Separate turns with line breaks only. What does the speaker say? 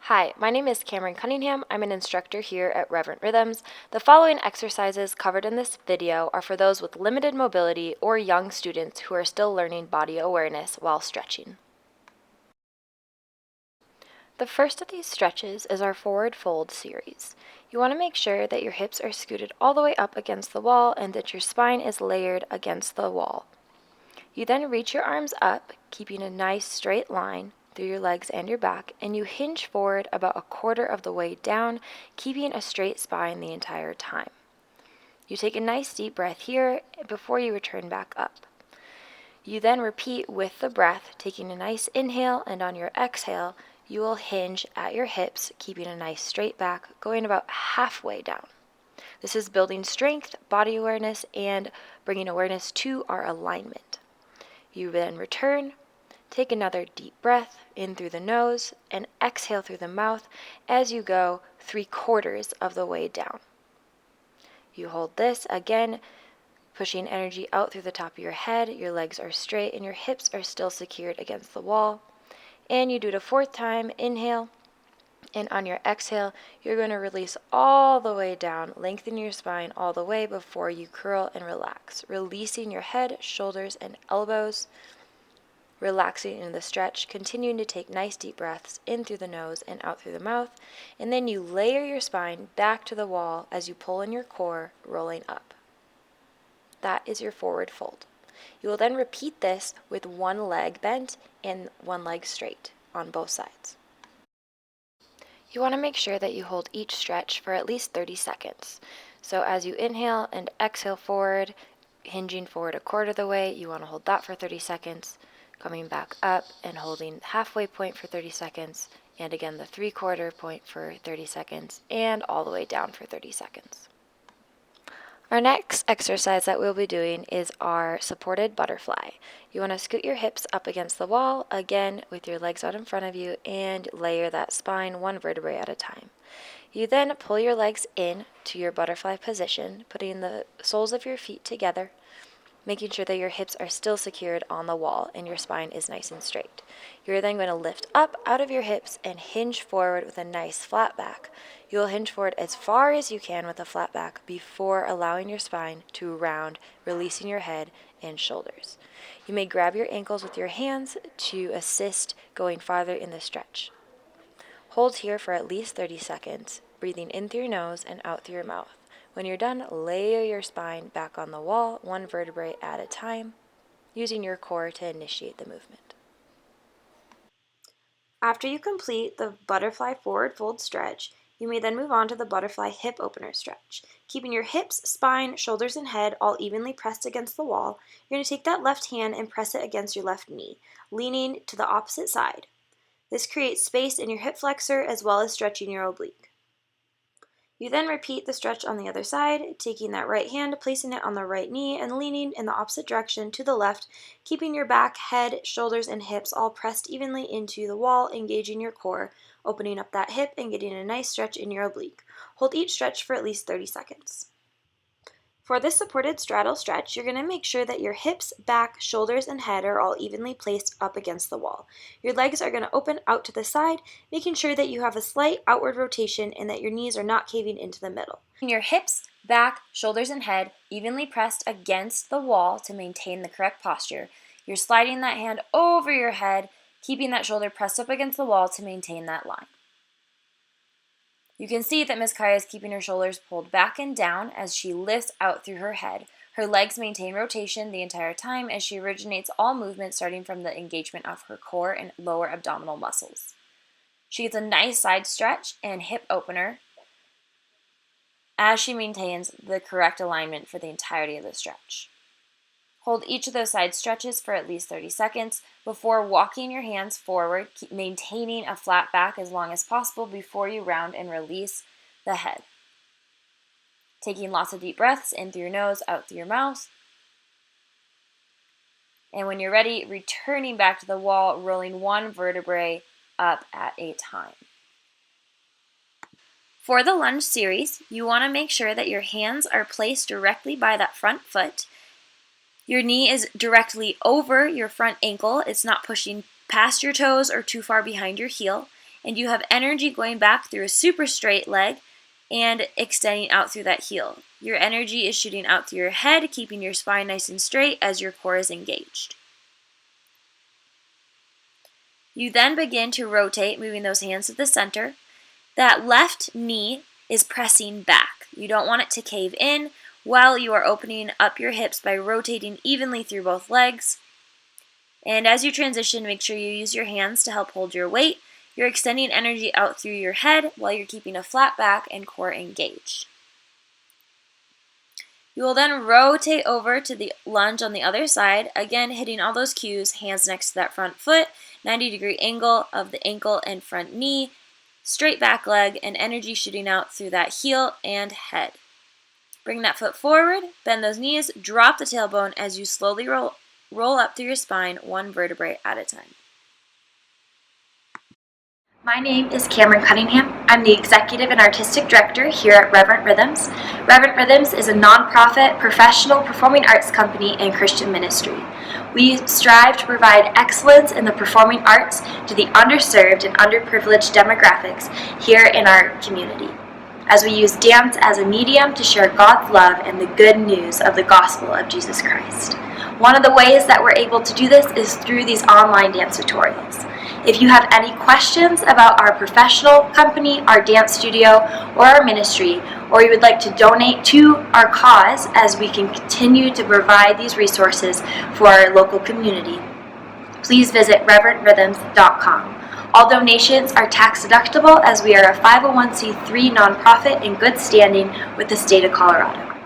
Hi, my name is Cameron Cunningham. I'm an instructor here at Reverent Rhythms. The following exercises covered in this video are for those with limited mobility or young students who are still learning body awareness while stretching. The first of these stretches is our forward fold series. You want to make sure that your hips are scooted all the way up against the wall and that your spine is layered against the wall. You then reach your arms up, keeping a nice straight line through your legs and your back, and you hinge forward about a quarter of the way down, keeping a straight spine the entire time. You take a nice deep breath here before you return back up. You then repeat with the breath, taking a nice inhale, and on your exhale, you will hinge at your hips, keeping a nice straight back, going about halfway down. This is building strength, body awareness, and bringing awareness to our alignment. You then return, take another deep breath in through the nose, and exhale through the mouth as you go 3/4 of the way down. You hold this again, pushing energy out through the top of your head. Your legs are straight and your hips are still secured against the wall. And you do it a fourth time. Inhale, and on your exhale, you're going to release all the way down, lengthen your spine all the way before you curl and relax, releasing your head, shoulders, and elbows. Relaxing in the stretch, continuing to take nice deep breaths in through the nose and out through the mouth, and then you layer your spine back to the wall as you pull in your core, rolling up. That is your forward fold. You will then repeat this with one leg bent and one leg straight on both sides. You want to make sure that you hold each stretch for at least 30 seconds. So as you inhale and exhale forward, hinging forward a quarter of the way, you want to hold that for 30 seconds. Coming back up and holding halfway point for 30 seconds, and again the 3/4 point for 30 seconds, and all the way down for 30 seconds. Our next exercise that we'll be doing is our supported butterfly. You want to scoot your hips up against the wall, again with your legs out in front of you, and layer that spine one vertebrae at a time. You then pull your legs in to your butterfly position, putting the soles of your feet together, making sure that your hips are still secured on the wall and your spine is nice and straight. You're then going to lift up out of your hips and hinge forward with a nice flat back. You'll hinge forward as far as you can with a flat back before allowing your spine to round, releasing your head and shoulders. You may grab your ankles with your hands to assist going farther in the stretch. Hold here for at least 30 seconds, breathing in through your nose and out through your mouth. When you're done, layer your spine back on the wall, one vertebrae at a time, using your core to initiate the movement. After you complete the butterfly forward fold stretch, you may then move on to the butterfly hip opener stretch. Keeping your hips, spine, shoulders, and head all evenly pressed against the wall, you're going to take that left hand and press it against your left knee, leaning to the opposite side. This creates space in your hip flexor as well as stretching your oblique. You then repeat the stretch on the other side, taking that right hand, placing it on the right knee, and leaning in the opposite direction to the left, keeping your back, head, shoulders, and hips all pressed evenly into the wall, engaging your core, opening up that hip and getting a nice stretch in your oblique. Hold each stretch for at least 30 seconds. For this supported straddle stretch, you're going to make sure that your hips, back, shoulders, and head are all evenly placed up against the wall. Your legs are going to open out to the side, making sure that you have a slight outward rotation and that your knees are not caving into the middle. Your hips, back, shoulders, and head evenly pressed against the wall to maintain the correct posture. You're sliding that hand over your head, keeping that shoulder pressed up against the wall to maintain that line. You can see that Ms. Kaya is keeping her shoulders pulled back and down as she lifts out through her head. Her legs maintain rotation the entire time as she originates all movement starting from the engagement of her core and lower abdominal muscles. She gets a nice side stretch and hip opener as she maintains the correct alignment for the entirety of the stretch. Hold each of those side stretches for at least 30 seconds before walking your hands forward, maintaining a flat back as long as possible before you round and release the head. Taking lots of deep breaths in through your nose, out through your mouth. And when you're ready, returning back to the wall, rolling one vertebrae up at a time. For the lunge series, you want to make sure that your hands are placed directly by that front foot. Your knee is directly over your front ankle. It's not pushing past your toes or too far behind your heel. and you have energy going back through a super straight leg and extending out through that heel. Your energy is shooting out through your head, keeping your spine nice and straight as your core is engaged. You then begin to rotate, moving those hands to the center. That left knee is pressing back. You don't want it to cave in while you are opening up your hips by rotating evenly through both legs. And as you transition, make sure you use your hands to help hold your weight. You're extending energy out through your head while you're keeping a flat back and core engaged. You will then rotate over to the lunge on the other side, again hitting all those cues, hands next to that front foot, 90-degree angle of the ankle and front knee, straight back leg, and energy shooting out through that heel and head. Bring that foot forward, bend those knees, drop the tailbone as you slowly roll up through your spine, one vertebrae at a time. My name is Cameron Cunningham. I'm the Executive and Artistic Director here at Reverent Rhythms. Reverent Rhythms is a nonprofit, professional performing arts company and Christian ministry. We strive to provide excellence in the performing arts to the underserved and underprivileged demographics here in our community, as we use dance as a medium to share God's love and the good news of the gospel of Jesus Christ. One of the ways that we're able to do this is through these online dance tutorials. If you have any questions about our professional company, our dance studio, or our ministry, or you would like to donate to our cause as we can continue to provide these resources for our local community, please visit reverentrhythms.com. All donations are tax deductible as we are a 501c3 nonprofit in good standing with the state of Colorado.